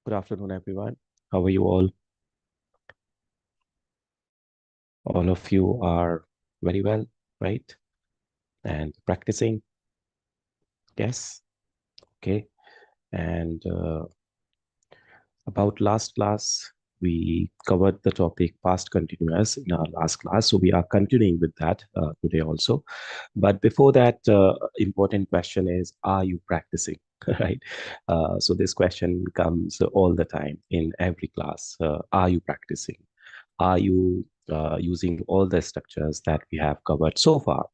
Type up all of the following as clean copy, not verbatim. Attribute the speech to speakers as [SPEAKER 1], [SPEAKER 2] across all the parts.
[SPEAKER 1] Good afternoon, everyone. How are you all? All of you are very well, right? And practicing, yes, okay. And about last class, we covered the topic past continuous in our last class. So we are continuing with that today also. But before that, important question is, are you practicing? Right? So this question comes all the time in every class. Are you practicing? Are you using all the structures that we have covered so far?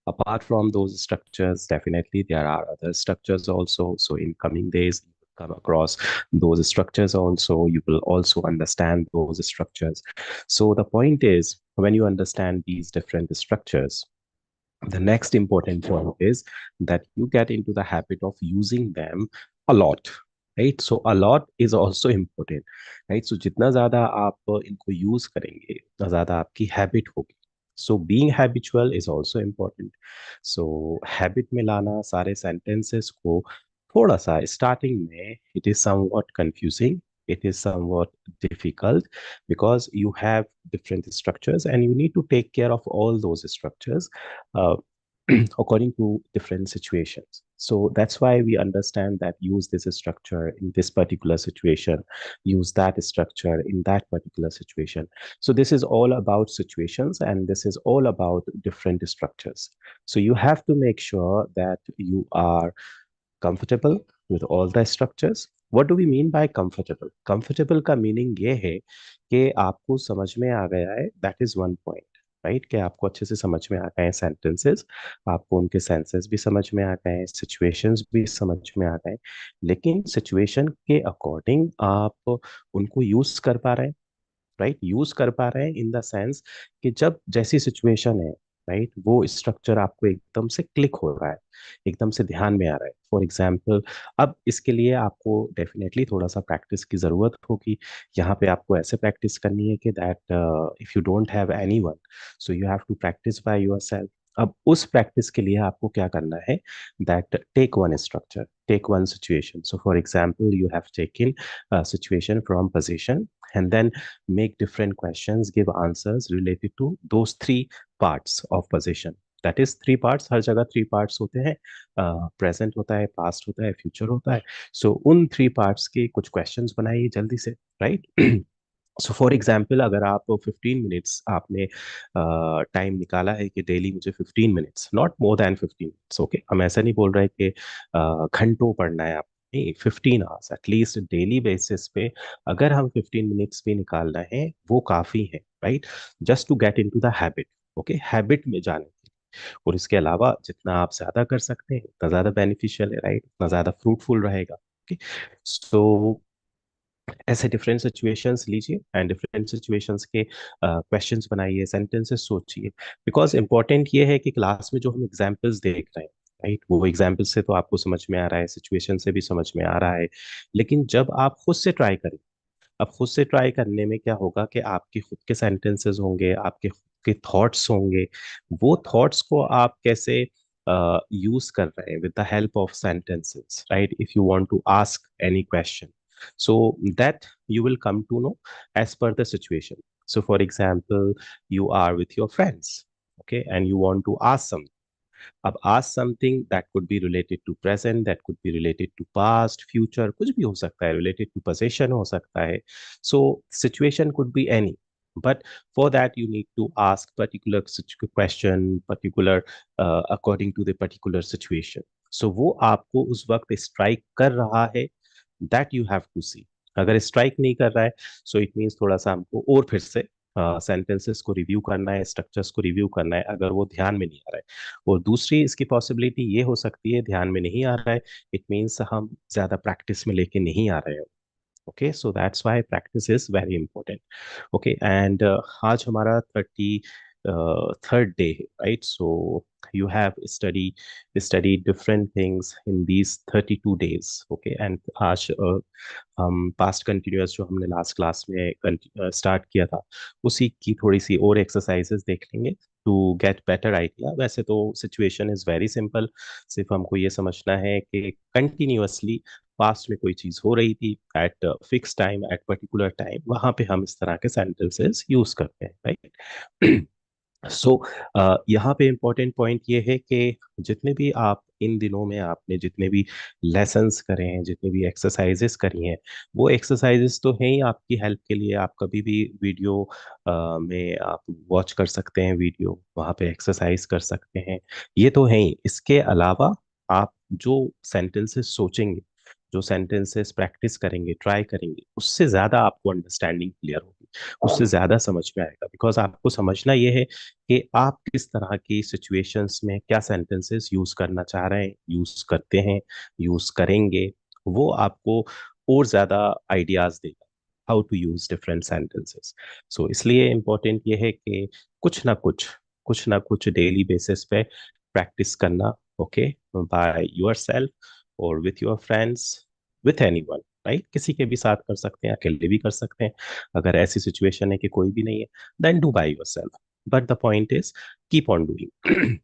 [SPEAKER 1] Apart from those structures, definitely there are other structures also. So in coming days, you will come across those structures also. You will also understand those structures. So the point is, when you understand these different structures, the next important point is that you get into the habit of using them a lot, right? So a lot is also important, right? So जितना ज़्यादा आप इनको use करेंगे उतना ज़्यादा आपकी habit होगी. So being habitual is also important. So habit में लाना सारे sentences को थोड़ा सा starting में it is somewhat confusing, it is somewhat difficult because you have different structures and you need to take care of all those structures uh, according to different situations. So that's why we understand that use this structure in this particular situation, use that structure in that particular situation. So this is all about situations and this is all about different structures. So you have to make sure that you are comfortable with all the structures. What do we mean by comfortable? Comfortable का meaning ये है कि आपको समझ में आ गया है. That is one point, right? कि आपको अच्छे से समझ में आ गए हैं sentences, आपको उनके senses भी समझ में आ गए हैं, situations भी समझ में आ गए, लेकिन situation के according आप उनको use कर पा रहे हैं, राइट? यूज कर पा रहे हैं इन द सेंस कि जब जैसी सिचुएशन है, राइट, वो स्ट्रक्चर आपको एकदम से क्लिक हो रहा है, एकदम से ध्यान में आ रहा है. फॉर एग्जाम्पल, अब इसके लिए आपको डेफिनेटली थोड़ा सा प्रैक्टिस की जरूरत होगी. यहाँ पे आपको ऐसे प्रैक्टिस करनी है कि that if you don't have anyone, so you have to practise by yourself. अब उस प्रैक्टिस के लिए आपको क्या करना है, that take one structure, take one situation. So for example, you have taken situation from position and then make different questions, give answers related to those three parts of position. That is three parts. हर जगह three parts होते हैं. Present होता है, past होता है, future होता है. So उन three parts के कुछ questions बनाइए जल्दी से, right? सो फॉर एग्जाम्पल, अगर आप 15 मिनट्स आपने टाइम निकाला है कि डेली मुझे 15 minutes, not more than 15 minutes, okay, हम ऐसा नहीं बोल रहे कि घंटों पढ़ना है आप, नहीं, 15 आवर्स एटलीस्ट डेली बेसिस पे अगर हम 15 मिनट्स भी निकाल रहे हैं वो काफ़ी है, right? Just to get into the habit, okay, habit में जाने के लिए. और इसके अलावा जितना आप ज़्यादा कर सकते हैं उतना ज़्यादा बेनिफिशियल है, राइट? उतना ज़्यादा फ्रूटफुल रहेगा. ओके, सो ऐसे डिफरेंट सिचुएशंस लीजिए एंड डिफरेंट सिचुएशंस के क्वेश्चंस बनाइए, सेंटेंसेस सोचिए. बिकॉज इंपॉर्टेंट ये है कि क्लास में जो हम एग्जाम्पल्स देख रहे हैं, राइट, वो एग्जाम्पल से तो आपको समझ में आ रहा है, सिचुएशन से भी समझ में आ रहा है, लेकिन जब आप खुद से ट्राई करें, अब खुद से ट्राई करने में क्या होगा कि आपके खुद के सेंटेंसेस होंगे, आपके खुद के थॉट्स होंगे. वो थॉट्स को आप कैसे यूज कर रहे हैं with the help of sentences, right? If you want to ask any question, so that you will come to know as per the situation. So for example, you are with your friends, okay, and you want to ask something. अब ask something that could be related to present, that could be related to past, future, कुछ भी हो सकता है, related to possession हो सकता है. So situation could be any, but for that you need to ask particular question, particular according to the particular situation. So वो आपको उस वक्त strike कर रहा है, that you have to see. अगर स्ट्राइक नहीं कर रहा है, सो इट मीन्स थोड़ा सा हमको और फिर से सेंटेंसेस को रिव्यू करना है, स्ट्रक्चर्स को रिव्यू करना है, अगर वो ध्यान में नहीं आ रहा है. और दूसरी इसकी पॉसिबिलिटी ये हो सकती है, ध्यान में नहीं आ रहा है, इट मीन्स हम ज्यादा प्रैक्टिस में लेके नहीं आ रहे हैं. Okay, so that's why practice is very important. Okay, and आज हमारा 33rd डे है, right? So you have studied different things in these 32 days. Okay, and आज हम पास्ट कंटिन्यूअस जो हमने लास्ट क्लास में स्टार्ट किया था उसी की थोड़ी सी और एक्सरसाइजेस देख लेंगे टू गेट बेटर आइडिया. वैसे तो सिचुएशन इज वेरी सिंपल, सिर्फ हमको ये समझना है कि कंटिन्यूअसली पास्ट में कोई चीज हो रही थी eight fix time, at particular time, वहां पे हम इस तरह के सेंटेंसेस यूज करते हैं, राइट? सो यहाँ पे इम्पोर्टेंट पॉइंट ये है कि जितने भी आप इन दिनों में आपने जितने भी लेसन्स करे हैं, जितने भी एक्सरसाइजेस करी हैं, वो एक्सरसाइजेस तो हैं ही आपकी हेल्प के लिए। आप कभी भी वीडियो में आप वॉच कर सकते हैं, वीडियो वहाँ पे एक्सरसाइज कर सकते हैं, ये तो है ही। इसके अलावा आप जो सेंटेंसेस सोचेंगे, जो सेंटेंसेस प्रैक्टिस करेंगे, ट्राई करेंगे, उससे ज़्यादा आपको अंडरस्टैंडिंग क्लियर होगी, उससे ज़्यादा समझ में आएगा। बिकॉज आपको समझना ये है कि आप किस तरह की सिचुएशंस में क्या सेंटेंसेस यूज करना चाह रहे हैं, यूज करते हैं, यूज करेंगे, वो आपको और ज्यादा आइडियाज देगा how to use different sentences. So इसलिए इम्पोर्टेंट ये है कि कुछ ना कुछ डेली बेसिस पे प्रैक्टिस करना, ओके, बाय योर सेल्फ और with your friends, with anyone, right? किसी के भी साथ कर सकते हैं, अकेले भी कर सकते हैं। अगर ऐसी सिचुएशन है कि कोई भी नहीं है, then do by yourself. But the point is, keep on doing.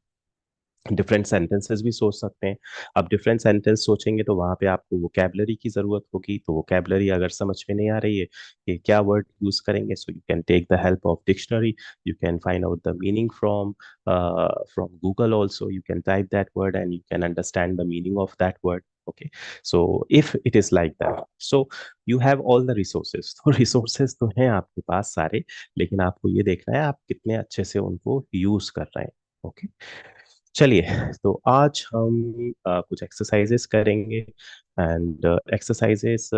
[SPEAKER 1] Different sentences भी सोच सकते हैं। अब डिफरेंट सेंटेंस सोचेंगे तो वहां पे आपको वोकैबलरी की जरूरत होगी। तो वोकैबलरी अगर समझ में नहीं आ रही है कि क्या वर्ड यूज करेंगे, so you can take the help of dictionary. You can find out the meaning from Google also. You can type that word and you can understand the meaning of that word. Okay, so if it is like that, so you have all the resources. तो resources तो हैं आपके पास सारे, लेकिन आपको ये देखना है आप कितने अच्छे से उनको यूज कर रहे हैं। ओके, चलिए, तो आज हम कुछ एक्सरसाइजेस करेंगे। एंड एक्सरसाइजेस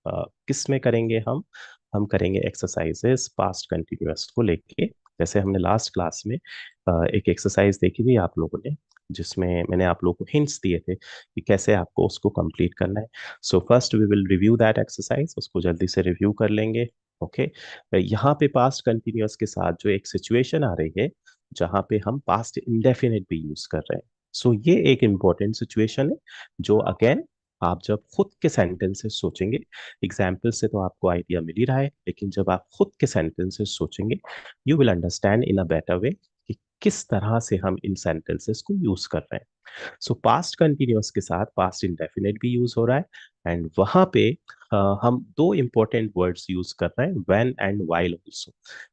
[SPEAKER 1] किस में करेंगे? हम करेंगे एक्सरसाइजेस पास्ट कंटिन्यूअस को लेके। जैसे हमने लास्ट क्लास में एक एक्सरसाइज देखी थी आप लोगों ने, जिसमें मैंने आप लोगों को हिंट्स दिए थे कि कैसे आपको उसको कंप्लीट करना है। So first we will review that exercise, उसको जल्दी से रिव्यू कर लेंगे। ओके, यहाँ पे पास्ट कंटिन्यूअस के साथ जो एक सिचुएशन आ रही है जहाँ पे हम पास्ट इंडेफिनिट भी यूज कर रहे हैं। सो ये एक इंपॉर्टेंट सिचुएशन है जो अगेन आप जब खुद के सेंटेंसेस सोचेंगे, एग्जाम्पल से तो आपको आइडिया मिल ही रहा है, लेकिन जब आप खुद के सेंटेंसेस सोचेंगे, you will understand in a better way कि किस तरह से हम इन सेंटेंसेस को यूज कर रहे हैं। सो पास्ट कंटिन्यूअस के साथ पास्ट इंडेफिनिट भी यूज हो रहा है। एंड वहां पे हम दो इंपॉर्टेंट वर्ड्स यूज कर रहे हैं, when and while also,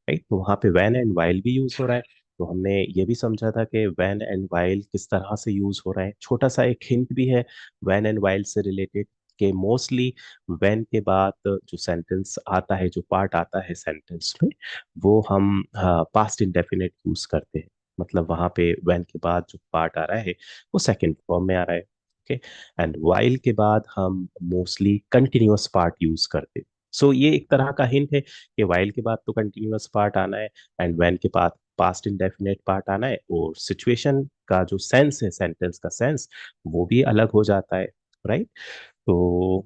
[SPEAKER 1] right? तो वहां पे व्हेन एंड व्हाइल भी यूज हो रहा है। तो हमने ये भी समझा था कि व्हेन एंड व्हाइल किस तरह से यूज हो रहा है। छोटा सा एक हिंट भी है व्हेन एंड व्हाइल से रिलेटेड, कि मोस्टली व्हेन के बाद जो सेंटेंस आता है, जो पार्ट आता है सेंटेंस में, वो हम पास्ट इंडेफिनिट यूज करते हैं। मतलब वहां पे व्हेन के बाद जो पार्ट आ रहा है वो सेकंड फॉर्म में आ रहा है। ओके, एंड व्हाइल के बाद हम मोस्टली कंटिन्यूअस पार्ट यूज करते हैं। सो ये एक तरह का हिंट है कि व्हाइल के बाद तो कंटिन्यूअस पार्ट आना है, एंड व्हेन के बाद पास्ट इंडेफिनिट पार्ट आना है, और सिचुएशन का जो सेंस है, सेंटेंस का सेंस, वो भी अलग हो जाता है, राइट? तो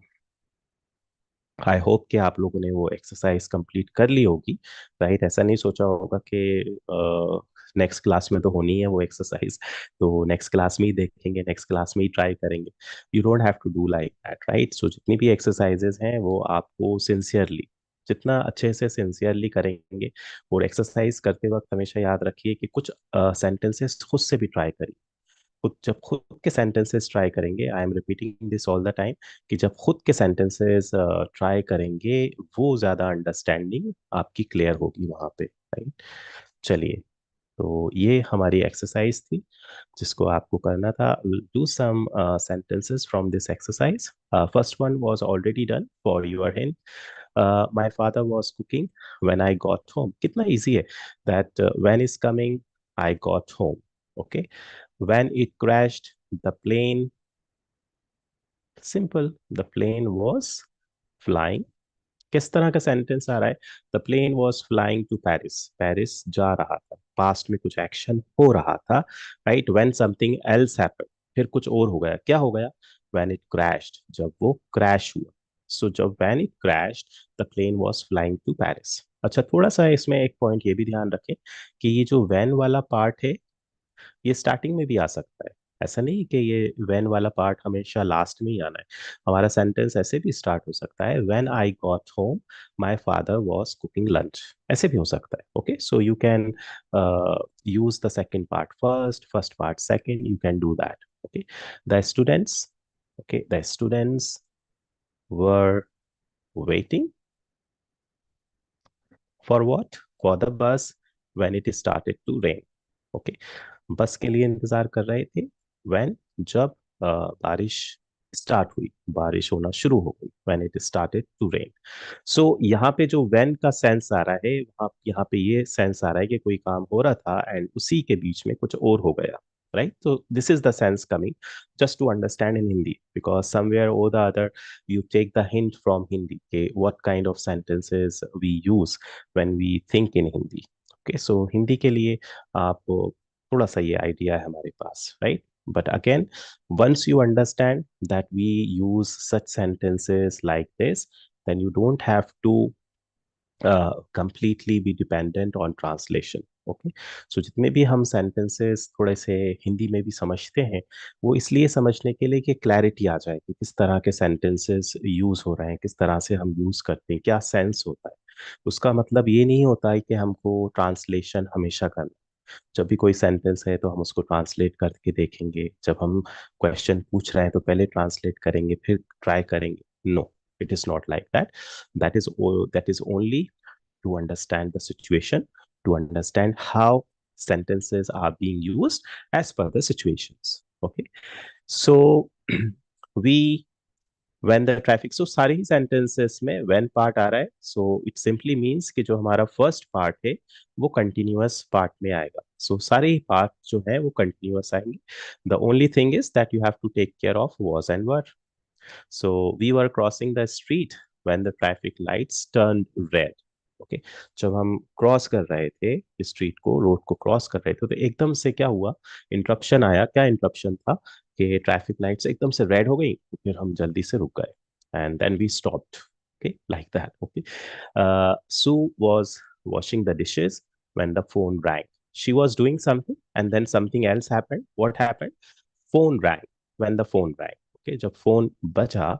[SPEAKER 1] आई होप कि आप लोगों ने वो एक्सरसाइज कंप्लीट कर ली होगी, राइट? ऐसा नहीं सोचा होगा कि नेक्स्ट क्लास में तो होनी है वो एक्सरसाइज, तो नेक्स्ट क्लास में ही देखेंगे, नेक्स्ट क्लास में ही ट्राई करेंगे। You don't have to do like that, right? So जितनी भी एक्सरसाइजेज हैं वो आपको सिंसियरली, जितना अच्छे से सिंसियरली करेंगे। और एक्सरसाइज करते वक्त हमेशा याद रखिए कि कुछ सेंटेंसेस खुद से भी ट्राई करिए। खुद जब खुद के सेंटेंसेस ट्राई करेंगे, I am repeating this all the time, कि जब खुद के सेंटेंसेस ट्राई करेंगे, वो ज्यादा अंडरस्टैंडिंग आपकी क्लियर होगी वहां पे, राइट? चलिए, तो ये हमारी एक्सरसाइज थी जिसको आपको करना था। Do some sentences from this exercise. First one was already done for your hint. My father was cooking when I got home. कितना easy है that when is coming, I got home. Okay. When it crashed, the plane, simple, the plane was flying. किस तरह का sentence आ रहा है? The plane was flying to Paris, Paris जा रहा था, पास्ट में कुछ एक्शन हो रहा था, right? When something else happened, फिर कुछ और हो गया। क्या हो गया? व्हेन इट क्रैश्ड, जब वो क्रैश हुआ। सो जब when it crashed, the plane was flying to Paris. अच्छा, थोड़ा सा इसमें एक पॉइंट ये भी ध्यान रखें कि ये जो व्हेन वाला पार्ट है, ये स्टार्टिंग में भी आ सकता है। ऐसा नहीं कि ये व्हेन वाला पार्ट हमेशा लास्ट में ही आना है। हमारा सेंटेंस ऐसे भी स्टार्ट हो सकता है, when I got home my father was cooking lunch, ऐसे भी हो सकता है। Okay, so you can use the second part first, first part second, you can do that. Okay, the students, okay, the students were waiting for what? For the bus when it started to rain. Okay. बस के लिए इंतजार कर रहे थे when जब बारिश start हुई, बारिश होना शुरू हो गई, when it started to rain. सो यहाँ पे जो when का सेंस आ रहा है, वहाँ यहाँ पे ये सेंस आ रहा है कि कोई काम हो रहा था एंड उसी के बीच में कुछ और हो गया, right? So this is the sense coming, just to understand in Hindi, because somewhere or the other you take the hint from Hindi, okay, what kind of sentences we use when we think in Hindi. Okay, so Hindi के लिए आप थोड़ा सा ये idea है हमारे पास, right? But again, once you understand that we use such sentences like this, then you don't have to completely be dependent on translation. Okay, so जितने भी हम सेंटेंसेस थोड़े से हिंदी में भी समझते हैं, वो इसलिए समझने के लिए कि क्लैरिटी आ जाए कि किस तरह के सेंटेंसेस यूज हो रहे हैं, किस तरह से हम यूज करते हैं, क्या सेंस होता है। उसका मतलब ये नहीं होता है कि हमको ट्रांसलेशन हमेशा करना। जब भी कोई सेंटेंस है तो हम उसको ट्रांसलेट करके देखेंगे, जब हम क्वेश्चन पूछ रहे हैं तो पहले ट्रांसलेट करेंगे फिर ट्राई करेंगे। No, it is not like that. That is only to understand the situation, to understand how sentences are being used as per the situations. Okay, so we when the traffic, so सारे ही sentences में when part आ रहा है, so it simply means कि जो हमारा first part है वो continuous part में आएगा। so सारे ही part जो है वो continuous आएंगे। the only thing is that you have to take care of was and were. So we were crossing the street when the traffic lights turned red. Okay, जब हम cross कर रहे थे स्ट्रीट को, रोड को cross कर रहे थे, तो एकदम से क्या हुआ, इंटरप्शन आया। क्या इंटरप्शन था कि ट्रैफिक लाइट्स एकदम से रेड हो गई, तो फिर हम जल्दी से रुक गए and then we stopped. Okay, like that. Okay, Sue was washing the dishes when the phone rang. She was doing something and then something else happened. What happened? Phone rang. When the phone rang. Okay, जब phone बजा,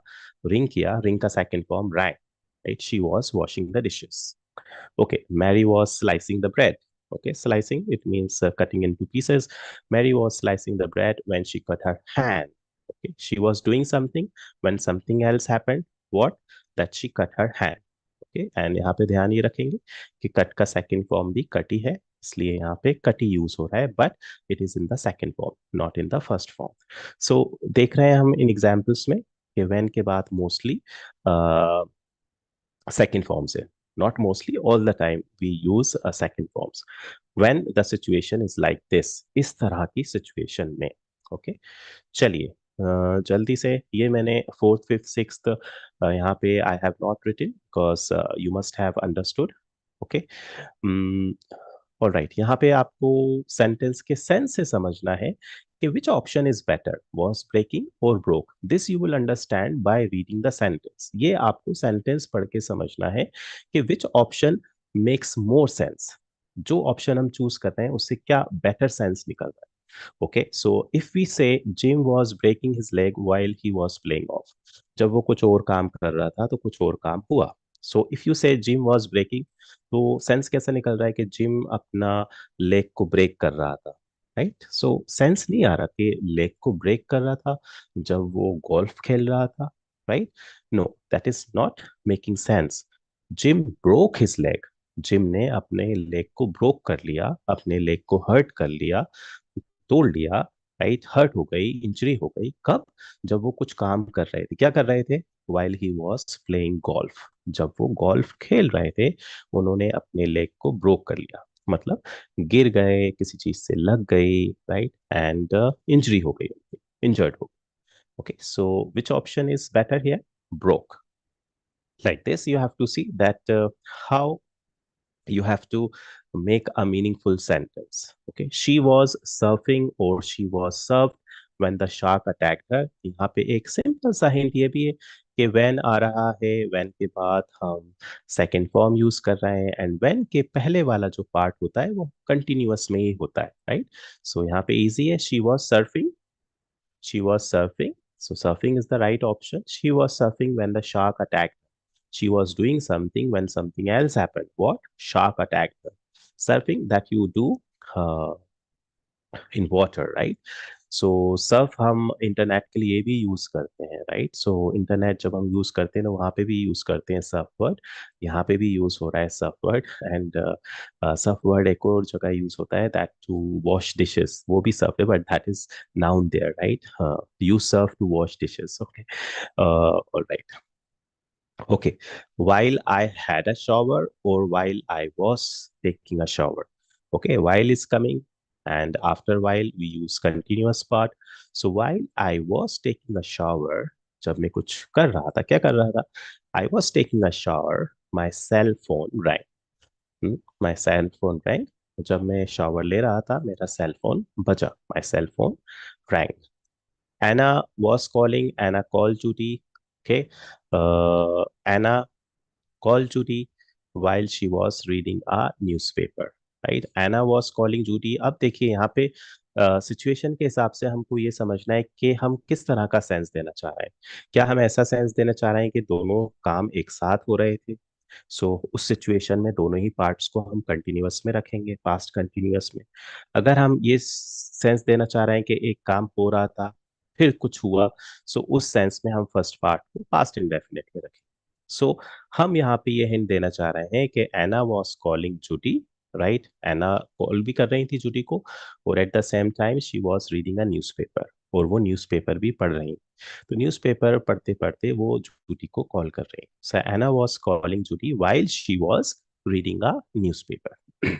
[SPEAKER 1] ring किया, ring का second form wrong, right? She was washing the dishes. Okay, Mary was slicing the bread. Okay, slicing, it means cutting into pieces. Mary was slicing the bread when she cut her hand. Okay, she was doing something when something else happened. What? That she cut her hand. Okay, and यहाँ पे ध्यान ये रखेंगे कि cut का second form भी कटी है, इसलिए यहाँ पे कटी यूज हो रहा है, but it is in the second form, not in the first form. So देख रहे हैं हम इन एग्जाम्पल्स में कि when के बाद मोस्टली second forms है, not mostly, all the time we use a second forms when the situation is like this, इस तरह की situation में। ओके, चलिए जल्दी से, ये मैंने फोर्थ फिफ्थ सिक्स्थ यहाँ पे I have not written because you must have understood. Okay, all right, यहाँ पे आपको सेंटेंस के सेंस से समझना है कि which option is better, was breaking और broke. This you will understand by reading the sentence. ये आपको सेंटेंस पढ़ के समझना है कि which option makes more sense, जो ऑप्शन हम चूज कर रहे हैं उससे क्या बेटर सेंस निकल रहा है। Okay, so if we say Jim was breaking his leg while he was playing off, जब वो कुछ और काम कर रहा था तो कुछ और काम हुआ। So if you say Jim was breaking, तो सेंस कैसा निकल रहा है कि जिम अपना लेग को ब्रेक कर रहा था, राइट? सो सेंस नहीं आ रहा कि लेग को ब्रेक कर रहा था जब वो गोल्फ खेल रहा था, right? No, that is not making sense. Jim broke his leg, Jim ने अपने लेग को ब्रोक कर लिया, अपने लेग को हर्ट कर लिया, तोड़ लिया, राइट? हर्ट हो गई, इंजरी हो गई, कब? जब वो कुछ काम कर रहे थे। क्या कर रहे थे? While he was playing golf, जब वो गोल्फ खेल रहे थे उन्होंने अपने लेग को ब्रोक कर लिया, मतलब गिर गए, किसी चीज से लग गई, राइट? एंड इंजरी हो गई, इंजर्ड हो गई। Okay, so which option is better here? Broke. Like this you have to see that how you have to make a meaningful sentence. Okay, she was surfing or she was served when the shark attacked her. यहाँ पे एक simple सा hint ये भी है कि when आ रहा है, when के बाद हम सेकेंड फॉर्म यूज कर रहे हैं, एंड when के पहले वाला जो पार्ट होता है वो कंटिन्यूअस में ही होता है, राइट? सो यहाँ पे इजी है, she was surfing, she was surfing. So surfing is the right option. She was surfing when the shark attacked. She was doing something when something else happened. What? Shark attacked her. Surfing, that you do uh, in water, right? So Surf हम internet के लिए भी use करते हैं, right? So internet जब हम use करते हैं तो वहाँ पे भी यूज करते हैं सर्फ वर्ड। यहाँ पे भी यूज हो रहा है Surf word. And Surf word एक और जगह यूज होता है, दैट टू वॉश डिशेस, वो भी सर्फ है but that is noun there, right? You serve to wash dishes, okay. Alright. Okay, while I had a shower or while I was taking a shower. Okay, while is coming and after while we use continuous part. So while I was taking a shower, जब मैं कुछ कर रहा था, क्या कर रहा था? I was taking a shower, my cell phone rang. My cell phone rang. जब मैं शावर ले रहा था मेरा सेल फोन बजा, my cell phone rang. Anna was calling, Anna called Judy. Okay. Anna called Judy while she was reading a newspaper. Right? Anna was calling Judy. अब देखिए यहाँ पे सिचुएशन के हिसाब से हमको ये समझना है कि हम किस तरह का सेंस देना चाह रहे हैं। क्या हम ऐसा सेंस देना चाह रहे हैं कि दोनों काम एक साथ हो रहे थे? सो उस सिचुएशन में दोनों ही पार्ट्स को हम कंटिन्यूअस में रखेंगे, पास्ट कंटिन्यूअस में। अगर हम ये सेंस देना चाह रहे हैं कि एक काम हो रहा था फिर कुछ हुआ, सो उस सेंस में हम फर्स्ट पार्ट को पास्ट इंडेफिनिट में रखेंगे। सो हम यहाँ पे ये हिंट देना चाह रहे हैं कि Anna was calling Judy, right? Anna call भी कर रही थी जूडी को, और at the same time she was reading a newspaper, और वो न्यूज़पेपर भी पढ़ रही। तो न्यूज़पेपर पढ़ते पढ़ते वो जूडी को कॉल कर रही। So Anna was calling Judy while she was reading a newspaper.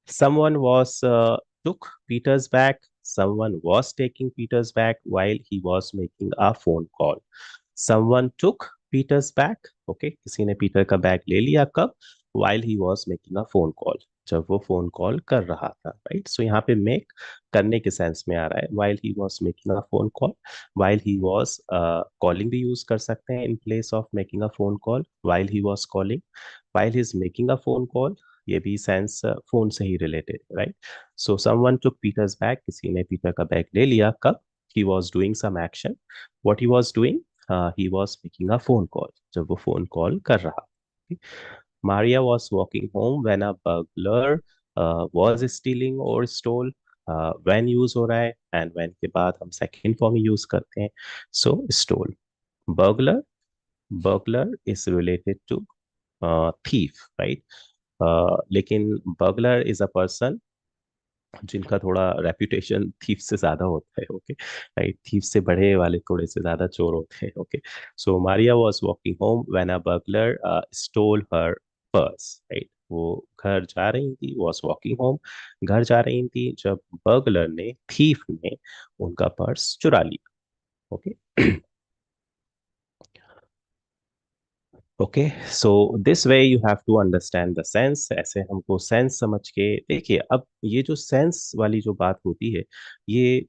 [SPEAKER 1] Someone was took Peter's bag. Someone was taking Peter's bag while he was making a phone call. Someone took Peter's bag. Okay, किसी ने Peter का bag ले लिया कब? While he was making a phone call. जब वो phone call कर रहा था, राइट? सो यहाँ पे मेक करने के सेंस में आ रहा है। while he was making a phone call, while he was calling भी यूज कर सकते हैं in place of making a phone call, while he was calling, while he is making a phone call, ये भी sense phone से ही related, right? So someone took Peter's bag, किसी ने पीटर का बैग ले लिया कब? He was doing some action. What he was doing? He was making a phone call, जब वो फोन कॉल कर रहा। Maria was walking home when a burglar was stealing और स्टोल। व्हेन यूज हो रहा है एंड व्हेन के बाद हम सेकेंड फॉर्म यूज करते हैं। So stole, burglar, burglar is related to thief, right? लेकिन बर्गलर इज अ पर्सन जिनका थोड़ा रेपुटेशन थीफ से ज्यादा होता है, ओके, राइट? थीफ से बढ़े वाले थोड़े से ज्यादा चोर होते हैं, okay. So Maria was walking home when a burglar stole her purse, right? वो घर जा रही थी, वॉज वॉकिंग होम, घर जा रही थी जब बर्गलर ने, थीफ ने उनका पर्स चुरा लिया, okay. Okay, so this way you have to understand the sense. ऐसे हमको सेंस समझ के देखिए। अब ये जो सेंस वाली जो बात होती है, ये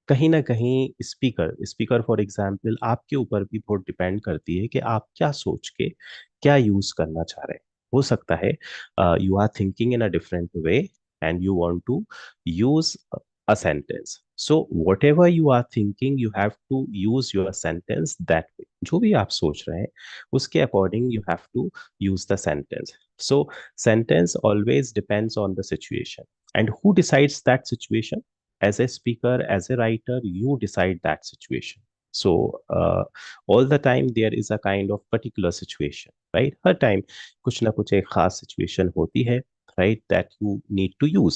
[SPEAKER 1] कहीं ना कहीं स्पीकर स्पीकर फॉर एग्जाम्पल आपके ऊपर भी बहुत डिपेंड करती है कि आप क्या सोच के क्या यूज करना चाह रहे हैं। हो सकता है you are thinking in a different way and you want to use a sentence. So whatever you are thinking, you have to use your sentence that way. जो भी आप सोच रहे हैं उसके according you have to use the sentence. So sentence always depends on the situation. And who decides that situation? As a speaker, as a writer, you decide that situation. So all the time there is a kind of particular situation, right? Her time कुछ ना कुछ एक खास situation होती है, right, that you need to use,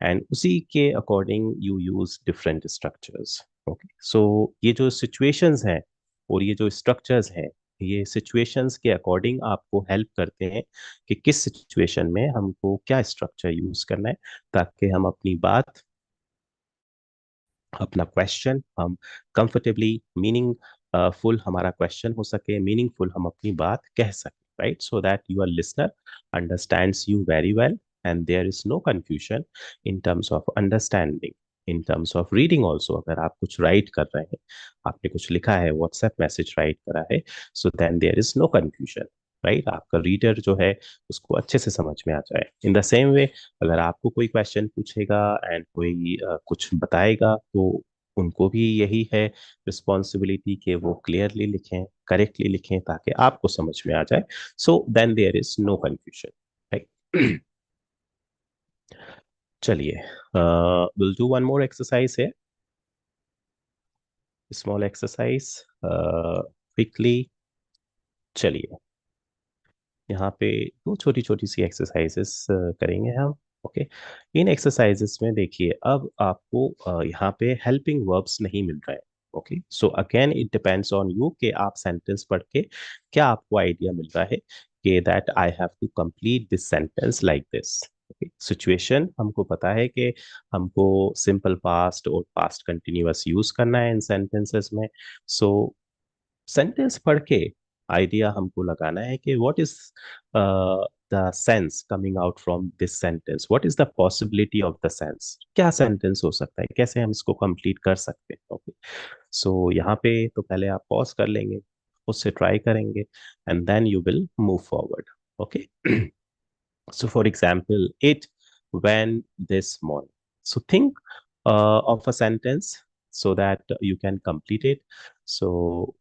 [SPEAKER 1] and उसी के according you use different structures. Okay, so ये जो situations हैं और ये जो structures हैं, ये situations के according आपको help करते हैं कि किस situation में हमको क्या structure use करना है, ताकि हम अपनी बात, अपना क्वेश्चन हम कंफर्टेबली मीनिंग फुल हमारा क्वेश्चन हो सके, मीनिंगफुल हम अपनी बात कह सकें, right? So that your listener understands you very well and there is no confusion in terms of understanding, in terms of reading also. अगर आप कुछ राइट कर रहे हैं, आपने कुछ लिखा है, व्हाट्सएप मैसेज राइट करा है, so then there is no confusion, right? आपका रीडर जो है उसको अच्छे से समझ में आ जाए। इन द सेम वे अगर आपको कोई क्वेश्चन पूछेगा एंड कोई कुछ बताएगा, तो उनको भी यही है रिस्पॉन्सिबिलिटी कि वो क्लियरली लिखें, करेक्टली लिखें, ताकि आपको समझ में आ जाए। So then there is no confusion, right? चलिए, we'll do one more exercise here. Small exercise, quickly. चलिए, यहाँ पे दो छोटी छोटी सी एक्सरसाइजेस करेंगे हम। ओके, इन एक्सरसाइजेस में देखिए, अब आपको यहाँ पे हेल्पिंग वर्ब्स नहीं मिल रहा है। Okay, so again it depends on you कि आप सेंटेंस पढ़ के क्या आपको आइडिया मिल रहा है कि that I have to complete this sentence like this. Situation हमको पता है कि हमको सिंपल पास्ट और पास्ट कंटिन्यूअस यूज करना है इन सेंटेंसेस में। सो सेंटेंस पढ़ के आइडिया हमको लगाना है कि what is the sense coming out from this sentence, what is the possibility of the sense, क्या सेंटेंस हो सकता है, कैसे हम इसको कंप्लीट कर सकते हैं। ओके, सो यहाँ पे तो पहले आप पॉज कर लेंगे, उससे ट्राई करेंगे, and then you will move forward. Okay, so for example, it when this morning. So think of a sentence so that you can complete it. So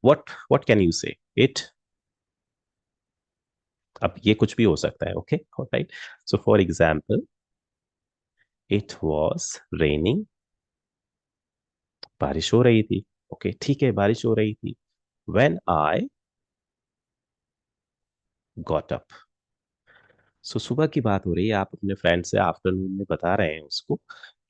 [SPEAKER 1] what can you say? It, अब ये कुछ भी हो सकता है। Okay, right. So for example, it was raining, बारिश हो रही थी। ओके, ठीक है, बारिश हो रही थी। When I got up. So सुबह की बात हो रही है, आप अपने फ्रेंड से आफ्टरनून में बता रहे हैं उसको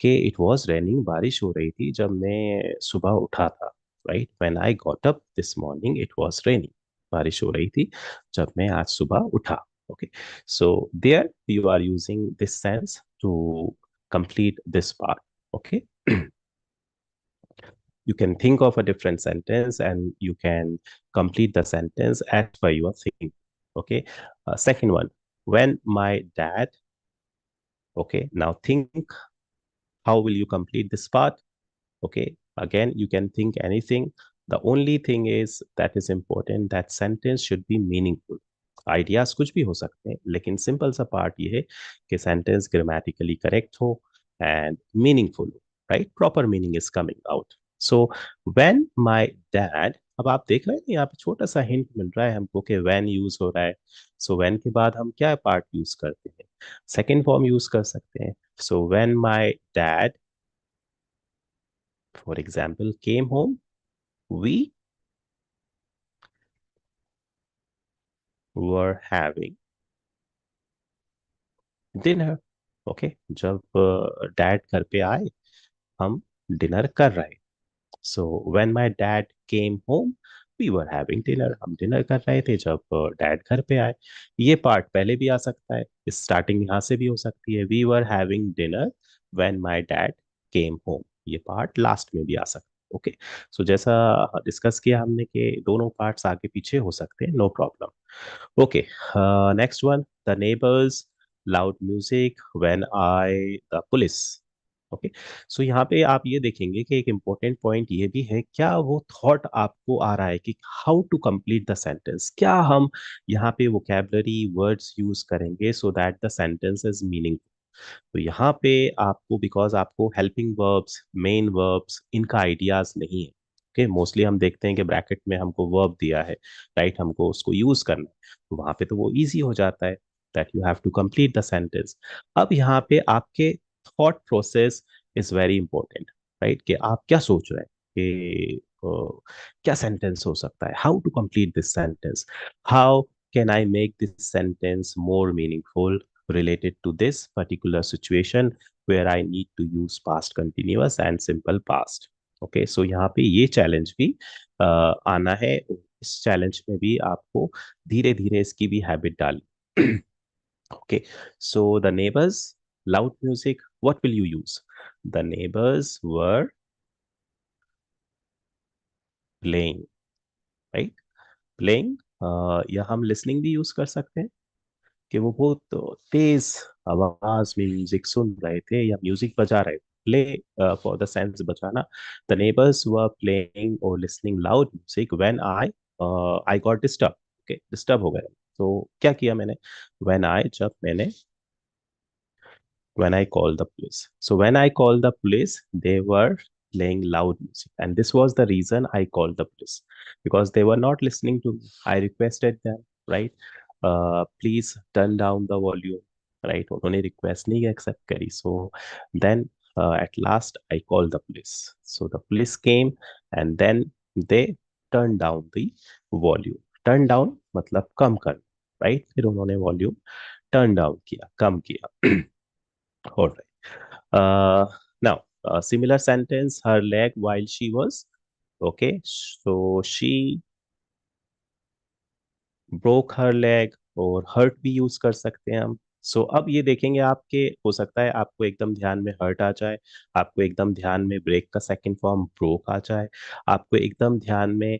[SPEAKER 1] कि इट वॉज रेनिंग, बारिश हो रही थी जब मैं सुबह उठा था। Right, when I got up this morning it was raining, बारिश हो रही थी जब मैं आज सुबह उठा। Okay, so there you are using this sense to complete this part. Okay, you can think of a different sentence and you can complete the sentence as per your thinking. Okay, second one, when my dad. Okay, now think, how will you complete this part? Okay, again, you can think anything. The only thing is that is important, that sentence should be meaningful. Ideas कुछ भी हो सकते हैं, लेकिन simple सा part ये है कि सेंटेंस ग्रामेटिकली करेक्ट हो एंड मीनिंगफुल हो। Right, proper meaning is coming out. So when my dad, अब आप देख रहे हैं यहाँ पे छोटा सा हिंट मिल रहा है हमको कि व्हेन यूज हो रहा है। सो व्हेन के बाद हम क्या पार्ट यूज करते हैं, सेकेंड फॉर्म यूज कर सकते हैं। So when my dad, for example, came home, we were having dinner. Okay, जब डैड घर पे आए, हम डिनर कर रहे। So when my dad came home we were having dinner, हम डिनर कर रहे थे जब डैड घर पे आए। ये पार्ट पहले भी आ सकता है, स्टार्टिंग यहाँ से भी हो सकती है, we were having dinner when my dad came home, ये पार्ट लास्ट में भी आ सकता है। ओके, सो जैसा डिस्कस किया हमने कि दोनों पार्ट्स आगे पीछे हो सकते हैं, no problem. Okay, next one, the neighbors loud music when the police. Okay, so यहाँ पे आप ये देखेंगे कि एक इम्पोर्टेंट पॉइंट ये भी है, क्या वो थॉट आपको आ रहा है कि how to complete the sentence, क्या हम यहाँ पे वोकेबलरी वर्ड्स यूज करेंगे so that the sentence is meaning. तो यहाँ पे आपको, बिकॉज आपको हेल्पिंग वर्ब्स, मेन वर्ब्स, इनका आइडियाज नहीं है। ओके, मोस्टली हम देखते हैं कि ब्रैकेट में हमको वर्ब दिया है, राइट, हमको उसको यूज करना है, तो वहां पे तो वो इजी हो जाता है that you have to complete the sentence. अब यहाँ पे आपके thought process is very important, right, कि आप क्या सोच रहे हैं कि क्या सेंटेंस हो सकता है, how to complete this sentence, how can I make this sentence more meaningful related to this particular situation where I need to use past continuous and simple past. Okay, so यहाँ पे ये challenge भी आना है। इस challenge में भी आपको धीरे धीरे इसकी भी हैबिट डाली। Okay, so the neighbors loud music, what will you use? The neighbors were playing, right? Playing, या हम listening भी यूज कर सकते हैं कि वो बहुत तेज आवाज में म्यूजिक सुन रहे थे या म्यूजिक बजा रहे थे। प्ले, फॉर द सेंस बजाना, द नेबर्स वर प्लेइंग और listening loud music when I got disturb. Okay, disturb हो गए तो क्या किया मैंने, व्हेन आई, जब मैंने, when I called the police. So when I called the police, they were playing loud music, and this was the reason I called the police, because they were not listening to me. I requested them, right? Please turn down the volume. Right, उन्होंने request नहीं accept करी. So then at last I call the police. So the police came and then they turn down the volume. Turn down मतलब कम कर, right. फिर उन्होंने volume turn down किया, कम किया. Alright. Now similar sentence, her leg while she was, okay, so she broke her leg, और hurt भी use कर सकते हैं हम. सो अब ये देखेंगे आपके, हो सकता है आपको एकदम ध्यान में हर्ट आ जाए, आपको एकदम ध्यान में ब्रेक का सेकंड फॉर्म ब्रोक आ जाए, आपको एकदम ध्यान में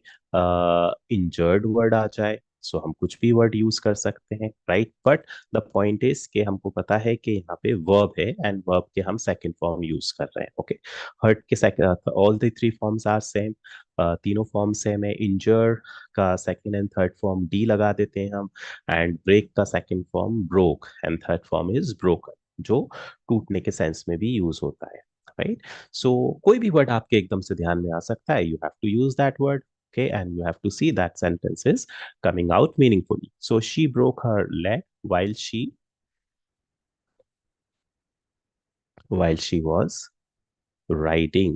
[SPEAKER 1] इंजर्ड वर्ड आ जाए. सो हम कुछ भी वर्ड यूज कर सकते हैं, right. But the point is कि हमको पता है कि यहाँ पे वर्ब है एंड वर्ब के हम सेकंड फॉर्म यूज कर रहे हैं. ओके, हर्ट के all the three forms are same. तीनों फॉर्म सेम है. इंजर का second and third form d लगा देते हैं हम, एंड ब्रेक का second form broke and third form is broken, जो टूटने के सेंस में भी यूज होता है, राइट. सो कोई भी वर्ड आपके एकदम से ध्यान में आ सकता है, you have to use that word. Okay, and you have to see that sentence is coming out meaningfully. So she broke her leg while she was riding,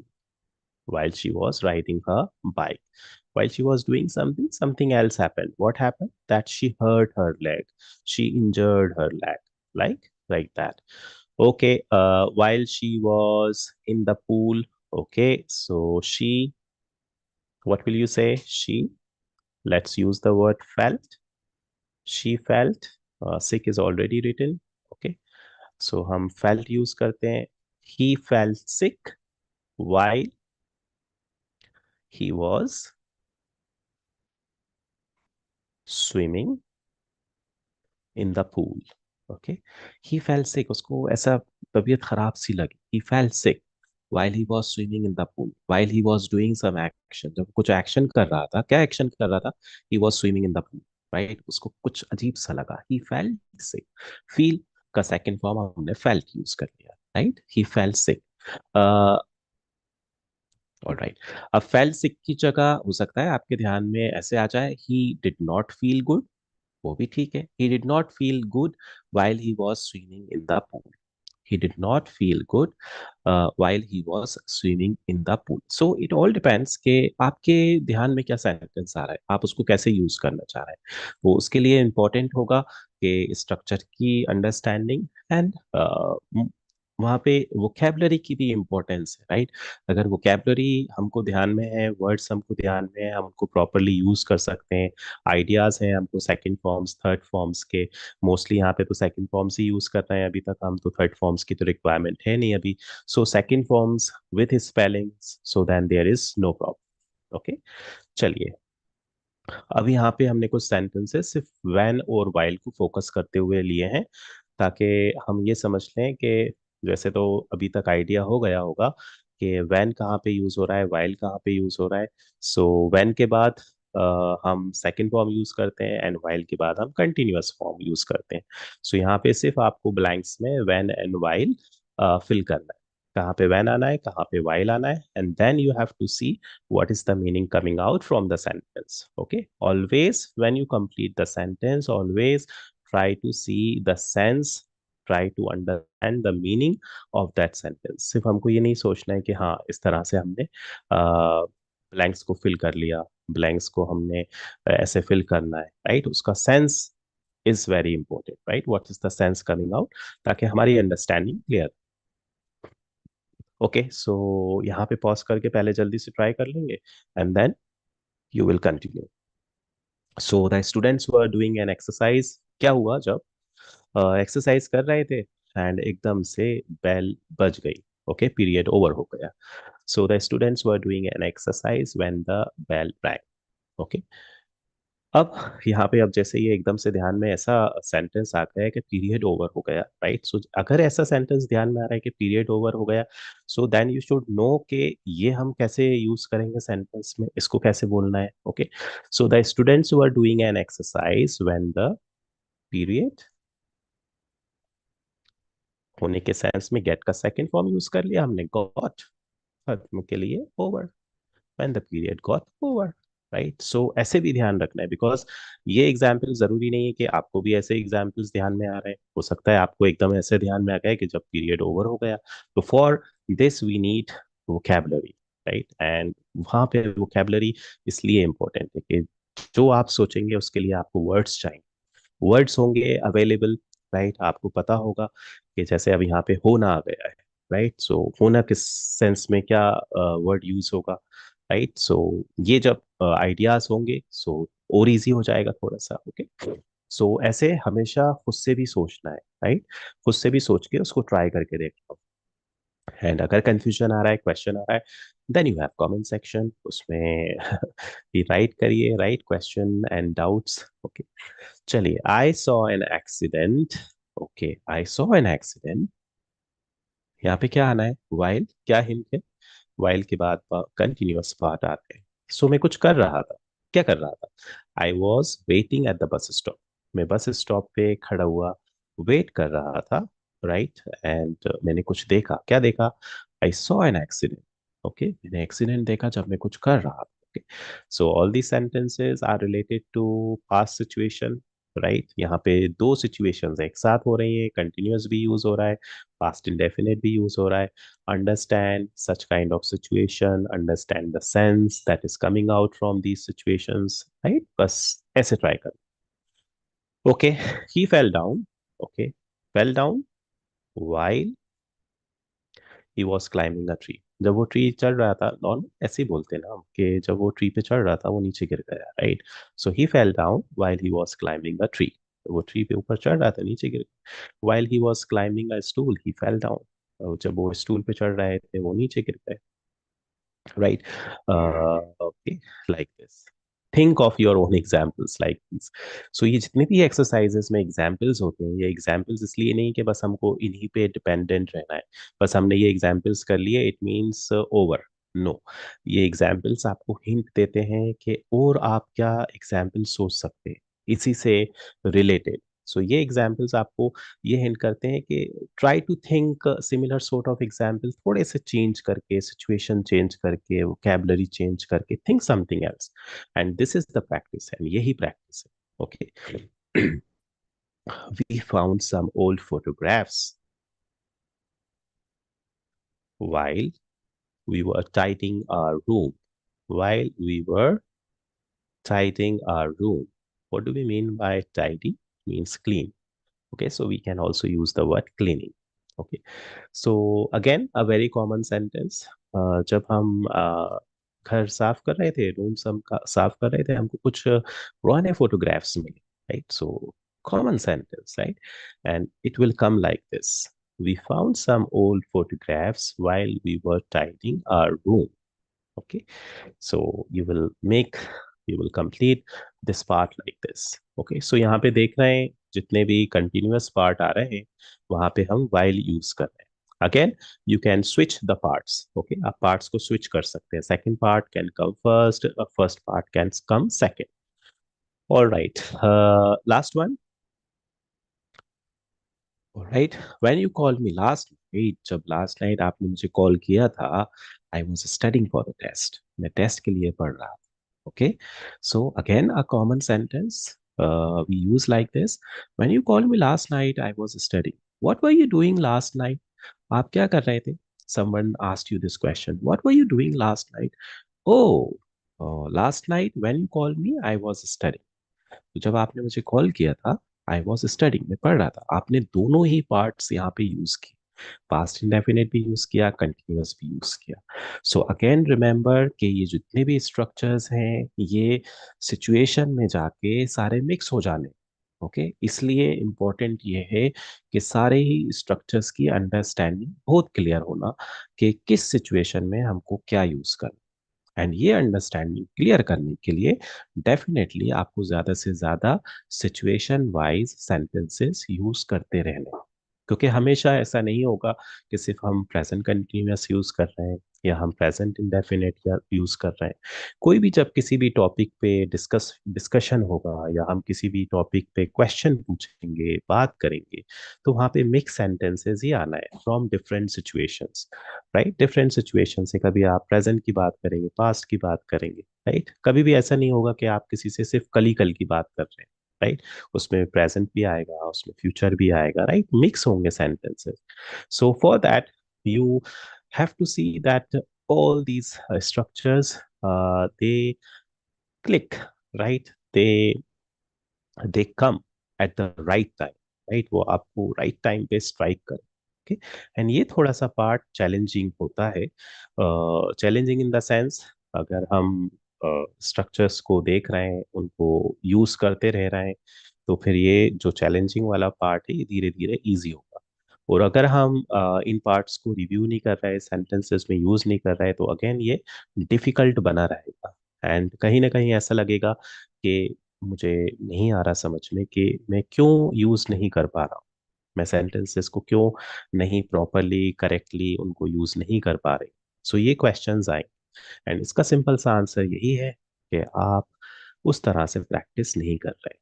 [SPEAKER 1] her bike. While she was doing something, something else happened. What happened? That she hurt her leg. She injured her leg. Like that. Okay. While she was in the pool. Okay. So she, what will you say? She, let's use the word felt. She felt. Sick is already written. Okay. So हम felt use करते हैं. He felt sick while he was swimming in the pool. Okay, he fell sick, उसको ऐसा तबीयत खराब सी लगी. He fell sick while he was swimming in the pool, while he was doing some action, जब कुछ एक्शन कर रहा था. क्या एक्शन कर रहा था? he was swimming in the pool, right. उसको कुछ अजीब सा लगा. he felt sick. feel का सेकंड फॉर्म हमने felt यूज कर लिया, right. he felt sick. Alright. अब फेल सिक की जगह हो सकता है आपके ध्यान में ऐसे आ जाए, he did not feel good. वो भी ठीक है. he did not feel good while he was swimming in the pool. He did not feel good while he was swimming in the pool. So it all depends कि आपके ध्यान में क्या sentence आ रहा है, आप उसको कैसे यूज करना चाह रहे हैं. वो उसके लिए इम्पोर्टेंट होगा कि स्ट्रक्चर की अंडरस्टैंडिंग एंड वहाँ पे वोकेबलरी की भी इम्पोर्टेंस है, राइट. अगर वोकेबलरी हमको ध्यान में है, वर्ड्स हमको ध्यान में है, हम उनको प्रॉपरली यूज कर सकते हैं. आइडियाज हैं हमको सेकंड फॉर्म्स थर्ड फॉर्म्स के. मोस्टली यहाँ पे तो सेकंड फॉर्म्स ही यूज कर रहे हैं अभी तक हम, तो थर्ड फॉर्म्स की तो रिक्वायरमेंट है नहीं अभी. So second forms with spellings, so then there is no problem. Okay, चलिए. अब यहाँ पे हमने कुछ सेंटेंसेस सिर्फ व्हेन और व्हाइल को फोकस करते हुए लिए हैं, ताकि हम ये समझ लें कि जैसे तो अभी तक आइडिया हो गया होगा कि व्हेन कहाँ पे यूज हो रहा है, व्हाइल कहाँ पे यूज हो रहा है. सो व्हेन के बाद हम सेकंड फॉर्म यूज करते हैं एंड व्हाइल के बाद हम कंटिन्यूअस फॉर्म यूज करते हैं. सो यहाँ पे सिर्फ आपको ब्लैंक्स में व्हेन एंड व्हाइल फिल करना है. कहाँ पे व्हेन आना है, कहाँ पे व्हाइल आना है, and then you have to see what is the meaning coming out from the sentence. Okay, always when you complete the sentence, always try to see the sense, try to understand the meaning of that sentence. सिर्फ हमको ये नहीं सोचना है कि हाँ इस तरह से हमने ब्लैंक्स को फिल कर लिया, ब्लैंक्स को हमने ऐसे फिल करना है, राइट. उसका sense is very important, right. What is the sense coming out, ताकि हमारी अंडरस्टैंडिंग क्लियर. ओके, सो यहाँ पे पॉज करके पहले जल्दी से ट्राई कर लेंगे and then you will continue. So the students were doing an exercise. क्या हुआ जब एक्सरसाइज कर रहे थे एंड एकदम से बेल बज गई. ओके, पीरियड ओवर हो गया. So the students were doing an exercise when the bell rang. ओके, अब यहाँ पे अब जैसे ये एकदम से ध्यान में ऐसा सेंटेंस आ गया है कि पीरियड ओवर हो गया, राइट. सो अगर ऐसा सेंटेंस ध्यान में आ रहा है कि पीरियड ओवर हो गया, so then you should know कि ये हम कैसे यूज करेंगे सेंटेंस में, इसको कैसे बोलना है. Okay, so the students were doing an exercise when the period, होने के सेंस में गेट का सेकंड फॉर्म यूज कर लिया हमने, गॉट, खत्म के लिए over, when the period got over. Right. So ऐसे भी ध्यान रखना है, बिकॉज ये एग्जाम्पल जरूरी नहीं है कि आपको भी ऐसे एग्जाम्पल्स ध्यान में आ रहे हैं, हो सकता है आपको एकदम ऐसे ध्यान में आ गए कि जब पीरियड ओवर हो गया। तो for this we need vocabulary, right. And वहाँ पे वोकैबुलरी इसलिए इम्पोर्टेंट है कि जो आप सोचेंगे उसके लिए आपको वर्ड्स चाहिए, वर्ड्स होंगे अवेलेबल, राइट। आपको पता होगा कि जैसे अब यहाँ पे होना आ गया है, राइट। सो होना किस सेंस में क्या वर्ड यूज होगा, राइट। सो ये जब आइडियाज होंगे सो और इजी हो जाएगा थोड़ा सा। ओके। सो ऐसे हमेशा खुद से भी सोचना है, राइट। खुद से भी सोच के उसको ट्राई करके देखना। एंड अगर कंफ्यूजन आ रहा है, क्वेश्चन आ रहा है, then you have comment section, उसमें भी राइट करिए, write question and doubts. Okay. चलिए, I saw an accident. Okay, I saw an accident. यहाँ पे क्या आना है, वाइल क्या हिंट है, वाइल के बाद कंटिन्यूअस पार्ट आते हैं। सो मैं कुछ कर रहा था, क्या कर रहा था, I was waiting at the bus stop, मैं बस स्टॉप पे खड़ा हुआ वेट कर रहा था, राइट। एंड मैंने कुछ देखा, क्या देखा, I saw an accident. Okay, मैंने एक्सीडेंट देखा जब मैं कुछ कर रहा था। Okay, so all the sentences are related to past situation, right. यहाँ पे दो सिचुएशंस एक साथ हो रही है, कंटिन्यूअस भी यूज हो रहा है, पास्ट इंडेफिनिट भी यूज हो रहा है। Understand such kind of situation, understand the sense that is coming out from these situations, right? बस ऐसे ट्राई कर। Okay, he fell down. Okay, fell down while he was climbing a tree. जब वो tree चढ़ रहा था, normal ऐसे ही बोलते हैं ना हम, कि जब वो ट्री पे चढ़ रहा था वो नीचे गिर गया, right. So he fell down while he was climbing a tree, वो ट्री पे ऊपर चढ़ रहा था, नीचे गिर गया। While he was climbing a stool he fell down, जब वो स्टूल पे चढ़ रहे थे वो नीचे गिर गए, right? Okay, like this. Think of your own examples like these. So ये जितने भी exercises में examples होते हैं, ये examples इसलिए नहीं कि बस हमको इन्हीं पे dependent रहना है, बस हमने ये examples कर लिए it means over. No, ये examples आपको hint देते हैं कि और आप क्या examples सोच सकते हैं इसी से related. So ये examples आपको ये हिंट करते हैं कि try to think similar sort of example, थोड़े से चेंज करके, सिचुएशन चेंज करके, वोकैबुलरी चेंज करके, think something else. And this is the practice, and यही प्रैक्टिस है। Okay. We found some old photographs while we were tidying our room, while we were tidying our room. What do we mean by tidy? Means clean. Okay, so we can also use the word cleaning. Okay, so again a very common sentence, जब हम घर साफ कर रहे थे, room साफ कर रहे थे, हमको कुछ पुराने फोटोग्राफ्स मिले, right. So common sentence, right? And it will come like this: we found some old photographs while we were tidying our room. Okay, so you will complete this part like this. Okay, so यहाँ पे देख रहे हैं जितने भी continuous part आ रहे हैं वहाँ पे हम while use कर रहे हैं। Again, you can switch the parts. Okay, आप parts को switch कर सकते हैं, second part can come first, first part can come second. All right, last one. Alright, when you called me last night, जब last night आपने मुझे call किया था, I was studying for the test. मैं test के लिए पढ़ रहा था. Okay, so again a common sentence we use like this. When you called me last night, I was studying. What were you doing last night? आप क्या कर रहे थे? Someone asked you this question. What were you doing last night? Oh, last night when you called me, I was studying. तो जब आपने मुझे call किया था, आई वॉज स्टडिंग, मैं पढ़ रहा था। आपने दोनों ही पार्ट्स यहाँ पे यूज किए, पास्ट इंडेफिनिट भी यूज किया, कंटिन्यूअस भी यूज किया। सो अगेन रिमेंबर कि ये जितने भी स्ट्रक्चर्स हैं ये सिचुएशन में जाके सारे मिक्स हो जाने। ओके, इसलिए इम्पोर्टेंट ये है कि सारे ही स्ट्रक्चर्स की अंडरस्टैंडिंग बहुत क्लियर होना कि किस सिचुएशन में हमको क्या यूज करना। एंड ये अंडरस्टैंडिंग क्लियर करने के लिए डेफिनेटली आपको ज्यादा से ज्यादा सिचुएशन वाइज सेंटेंसेस यूज करते रहना। क्योंकि हमेशा ऐसा नहीं होगा कि सिर्फ हम प्रेजेंट कंटिन्यूअस यूज कर रहे हैं या हम प्रेजेंट इंडेफिनिट या यूज कर रहे हैं। कोई भी जब किसी भी टॉपिक पे डिस्कशन होगा या हम किसी भी टॉपिक पे क्वेश्चन पूछेंगे, बात करेंगे, तो वहाँ पे मिक्स सेंटेंसेस ही आना है from different situations, right. Different situation से कभी आप प्रेजेंट की बात करेंगे, पास्ट की बात करेंगे, राइट। कभी भी ऐसा नहीं होगा कि आप किसी से सिर्फ कल ही कल की बात कर रहे हैं, राइट। उसमें प्रेजेंट भी आएगा, उसमें फ्यूचर भी आएगा, राइट। मिक्स होंगे sentences. So for that you have to see that all these structures they click, right, they come at the right time, right। वो आपको राइट टाइम पे स्ट्राइक करे, ओके। एंड ये थोड़ा सा पार्ट चैलेंजिंग होता है, चैलेंजिंग इन द सेंस, अगर हम स्ट्रक्चर्स को देख रहे हैं, उनको यूज करते रह रहे हैं, तो फिर ये जो चैलेंजिंग वाला पार्ट है ये धीरे धीरे इजी होगा। और अगर हम इन पार्ट्स को रिव्यू नहीं कर रहे हैं, सेंटेंसेस में यूज नहीं कर रहे हैं, तो अगेन ये डिफिकल्ट बना रहेगा। एंड कहीं ना कहीं ऐसा लगेगा कि मुझे नहीं आ रहा समझ में कि मैं क्यों यूज नहीं कर पा रहा हूँ, मैं सेंटेंसेस को क्यों नहीं प्रॉपरली करेक्टली उनको यूज नहीं कर पा रहे। सो ये क्वेश्चंस आए, एंड इसका सिंपल सा आंसर यही है कि आप उस तरह से प्रैक्टिस नहीं कर रहे।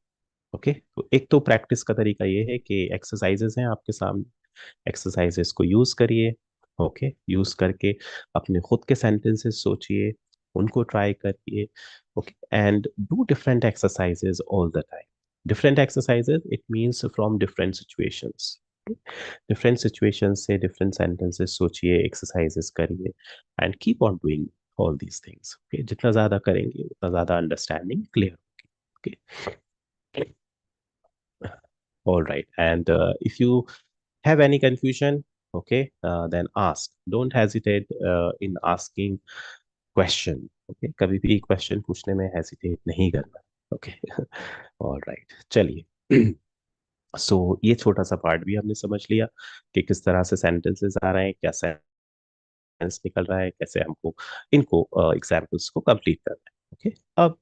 [SPEAKER 1] ओके, तो एक तो प्रैक्टिस का तरीका ये है कि एक्सरसाइजेस हैं आपके सामने, एक्सरसाइजेस को यूज करिए। ओके, यूज करके अपने खुद के सेंटेंसेस सोचिए, उनको ट्राई करिए। Okay, and do different exercises all the time. Different exercises it means from different situations, different situations से डिफरेंट सेंटेंसेस सोचिए, एक्सरसाइजेस करिए, and keep on doing all these things. Okay, जितना ज्यादा करेंगे उतना ज्यादा अंडरस्टैंडिंग क्लियर होगी। Okay, all right. And if you have any confusion, okay, then ask. Don't hesitate in asking question. Okay, कभी भी question पूछने में hesitate नहीं करना। Okay, all right. चलिए, सो ये छोटा सा पार्ट भी हमने समझ लिया कि किस तरह से सेंटेंसेस आ रहे हैं, क्या सेंस निकल रहा है, कैसे हमको इनको एग्जाम्पल्स को कंप्लीट करना है। ओके, अब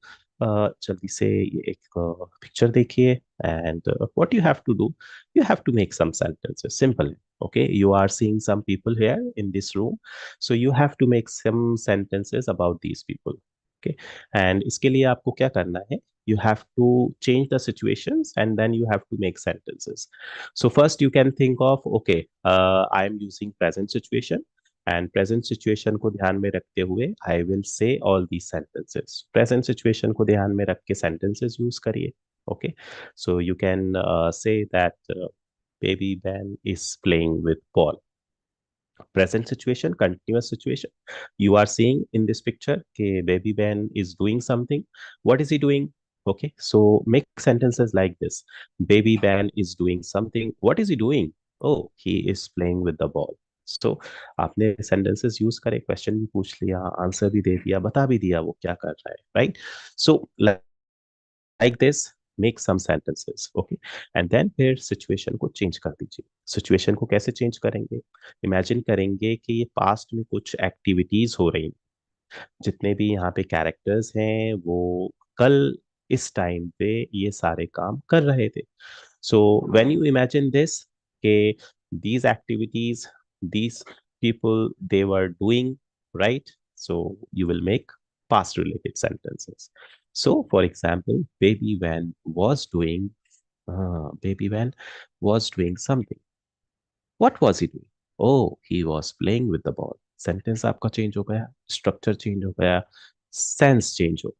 [SPEAKER 1] जल्दी से ये एक पिक्चर देखिए, and what you have to do, you have to make some sentences, simple. Okay, you are seeing some people here in this room, so you have to make some sentences about these people। okay, and इसके लिए आपको क्या करना है, you have to change the situations and then you have to make sentences। So first you can think of, okay, I am using present situation, and present situation को ध्यान में रखते हुए I will say all the sentences. Present situation को ध्यान में रख के सेंटेंसेस यूज करिए। Okay, so you can say that baby ban is playing with ball. Present situation, continuous situation, you are seeing in this picture ke baby Ben is doing something. What is he doing? Okay, so make sentences like this: baby Ben is doing something. What is he doing? Oh, he is playing with the ball। so आपने sentences use करे, question भी पूछ लिया, answer भी दे दिया, बता भी दिया वो क्या कर रहा है, right? so like this, make some sentences। okay, and then फिर सिचुएशन को चेंज कर दीजिए। सिचुएशन को कैसे चेंज करेंगे, इमेजिन करेंगे कि ये पास्ट में कुछ एक्टिविटीज हो रही, जितने भी यहाँ पे कैरेक्टर्स हैं वो कल इस टाइम पे ये सारे काम कर रहे थे। So when you imagine this के these activities, these people they were doing, right? So you will make past related sentences। so for example, baby van was doing something। what was he doing? oh, he was playing with the ball। Sentence आपका change हो गया, structure change हो गया, sense change हो,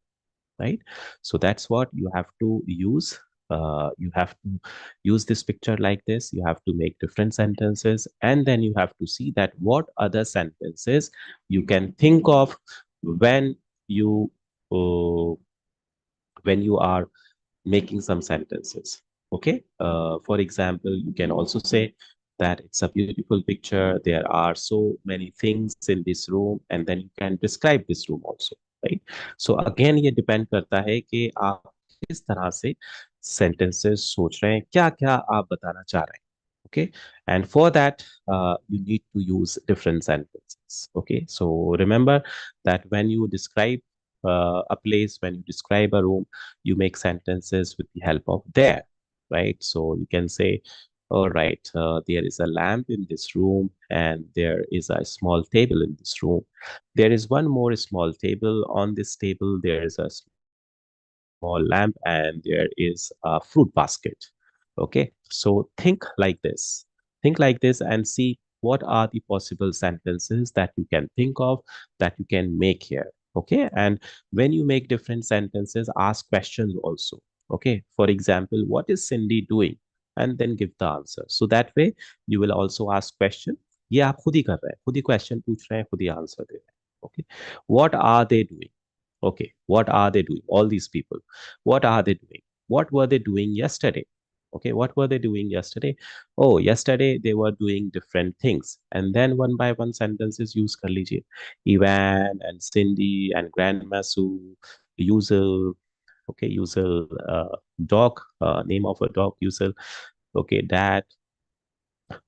[SPEAKER 1] right? So that's what you have to use। You have to use this picture like this, you have to make different sentences, and then you have to see that what other sentences you can think of when you uh, when you are making some sentences। okay, for example, you can also say that it's a beautiful picture, there are so many things in this room, and then you can describe this room also, right? so again ये depend करता है कि आप किस तरह से sentences सोच रहे हैं, क्या क्या आप बताना चाह रहे हैं। okay, and for that you need to use different sentences। okay, so remember that when you describe a place, when you describe a room, you make sentences with the help of there, right? so you can say All right. There is a lamp in this room, and there is a small table in this room. There is one more small table. On this table, there is a small lamp, and there is a fruit basket. Okay. So think like this. Think like this and see what are the possible sentences that you can think of that you can make here. Okay. And when you make different sentences, ask questions also. Okay. For example, what is Cindy doing? And then give the answer. So that way you will also ask question. ये आप खुद ही कर रहे हैं, खुद ही question पूछ रहे हैं, खुद ही आंसर दे रहे हैं. Okay. What are they doing? Okay, what are they doing? All these people, what are they doing? What were they doing yesterday? Okay, what were they doing yesterday? Oh, yesterday they were doing different things. And then one by one sentences use kar lijiye. Ivan and Cindy and Grandma Sue, user, okay, user, dog, name of a dog, user, okay, dad,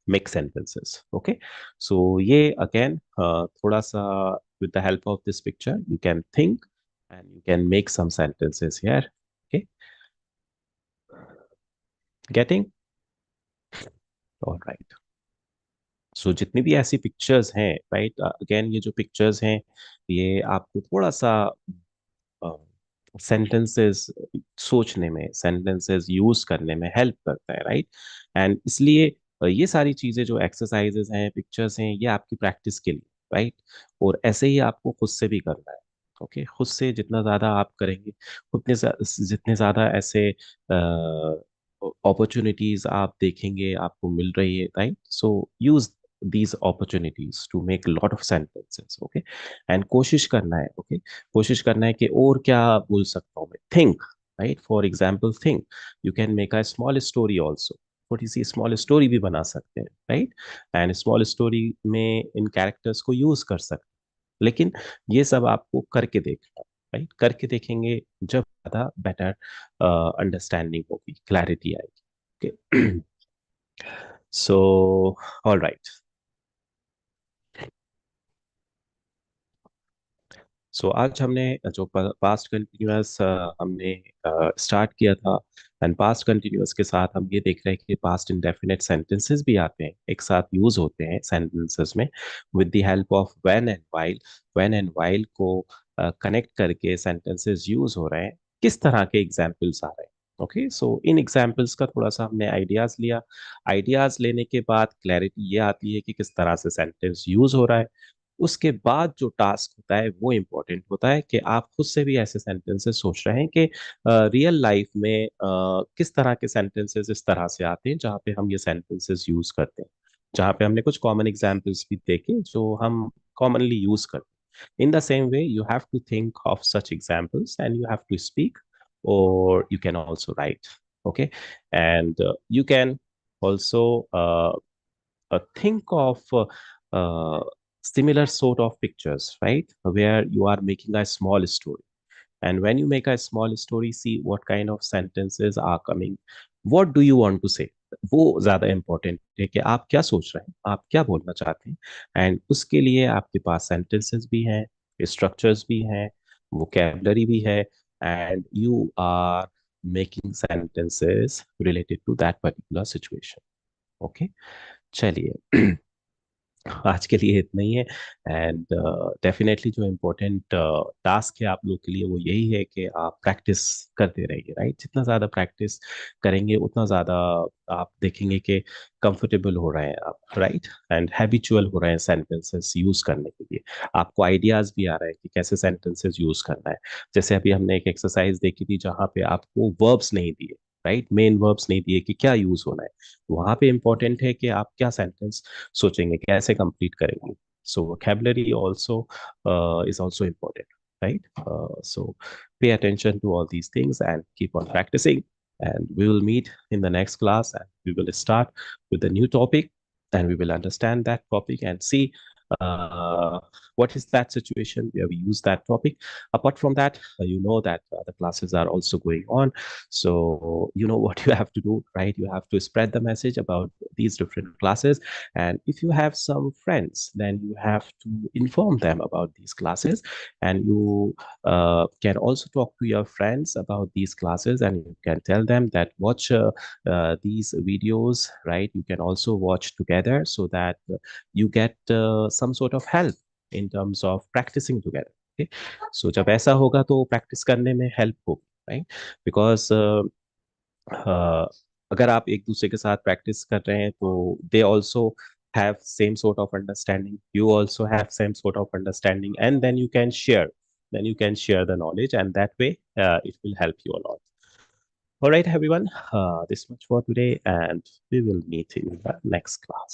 [SPEAKER 1] make sentences. Okay, so ye again, thoda sa with the help of this picture you can think and you can make some sentences here. Okay, getting all right. सो जितनी भी ऐसी pictures हैं, right, again ये जो pictures हैं ये आपको थोड़ा सा सेंटेंसेस सोचने में, सेंटेंसेस यूज करने में हेल्प करता है, राइट. एंड इसलिए ये सारी चीजें जो एक्सरसाइजेस हैं, पिक्चर्स हैं, ये आपकी प्रैक्टिस के लिए, राइट. और ऐसे ही आपको खुद से भी करना है. ओके, खुद से जितना ज्यादा आप करेंगे, उतने जितने ज्यादा ऐसे अपॉर्चुनिटीज आप देखेंगे आपको मिल रही है, right. So use these opportunities to make a lot of sentences. Okay, and कोशिश करना है. Okay, कोशिश करना है कि और क्या बोल सकता हूँ मैं. Think, right? For example, think. You can make a small story also. छोटी सी small story भी बना सकते हैं, right? And small story में इन characters को use कर सकते हैं. लेकिन ये सब आपको करके देखना है, right? करके देखेंगे जब ज़्यादा better understanding होगी, clarity आएगी. Okay. So, all right. सो आज हमने जो पास्ट कंटिन्यूअस हमने स्टार्ट किया था. एंड पास्ट कंटिन्यूअस के साथ हम ये देख रहे हैं कि पास्ट इंडेफिनिट सेंटेंसेस भी आते हैं, एक साथ यूज होते हैं सेंटेंसेस में with the help of when and while. When and while को कनेक्ट करके सेंटेंसेस यूज हो रहे हैं. किस तरह के एग्जाम्पल्स आ रहे हैं? ओके, सो इन एग्जाम्पल्स का थोड़ा सा हमने आइडियाज लिया. आइडियाज लेने के बाद क्लैरिटी ये आती है कि किस तरह से सेंटेंस यूज हो रहा है. उसके बाद जो टास्क होता है वो इम्पोर्टेंट होता है कि आप खुद से भी ऐसे सेंटेंसेस सोच रहे हैं कि रियल लाइफ में किस तरह के सेंटेंसेस इस तरह से आते हैं जहाँ पे हम ये सेंटेंसेस यूज करते हैं, जहाँ पे हमने कुछ कॉमन एग्जांपल्स भी देखे जो हम कॉमनली यूज करते हैं. In the same way you have to think of such examples and you have to speak, और you can also write. Okay, and you can also think of similar sort of pictures, right? Where you are making a small story. And when you make a small story, see what kind of sentences are coming. What do you want to say? वो ज्यादा important है कि आप क्या सोच रहे हैं, आप क्या बोलना चाहते हैं. एंड उसके लिए आपके पास सेंटेंसेस भी हैं, स्ट्रक्चर्स भी हैं, वोकैबुलरी भी है, and you are making sentences related to that particular situation. Okay, चलिए. आज के लिए इतना ही है. एंड डेफिनेटली जो इम्पोर्टेंट टास्क है आप लोग के लिए वो यही है कि आप प्रैक्टिस करते रहिए, राइट. जितना ज़्यादा प्रैक्टिस करेंगे उतना ज़्यादा आप देखेंगे कि कंफर्टेबल हो रहे हैं आप, राइट, एंड हैबिचुअल हो रहे हैं सेंटेंसेस यूज़ करने के लिए. आपको आइडियाज़ भी आ रहा है कि कैसे सेंटेंसेस यूज़ करना है. जैसे अभी हमने एक एक्सरसाइज देखी थी जहाँ पे आपको वर्ब्स नहीं दिए, राइट, मेन वर्ब्स नहीं दिए कि क्या यूज़ होना है. वहाँ पे इम्पोर्टेंट है कि आप क्या सेंटेंस सोचेंगे, कैसे कंप्लीट करेंगे. सो vocabulary also is also important, right? So pay attention to all these things and keep on practicing, and we will meet in the next class and we will start with a new topic, and we will understand that topic and see uh, what is that situation where we use that topic. Apart from that, you know that the classes are also going on. So you know what you have to do, right? You have to spread the message about these different classes. And if you have some friends, then you have to inform them about these classes. And you can also talk to your friends about these classes, and you can tell them that watch these videos, right? You can also watch together so that you get some sort of help in terms of practicing together. Okay, so जब ऐसा होगा तो practice करने में help होगी, right? Because अगर आप एक दूसरे के साथ practice कर रहे हैं तो they also have same sort of understanding, you also have same sort of understanding, and then you can share the knowledge, and that way it will help you a lot. All right, everyone, this much for today, and we will meet in the next class.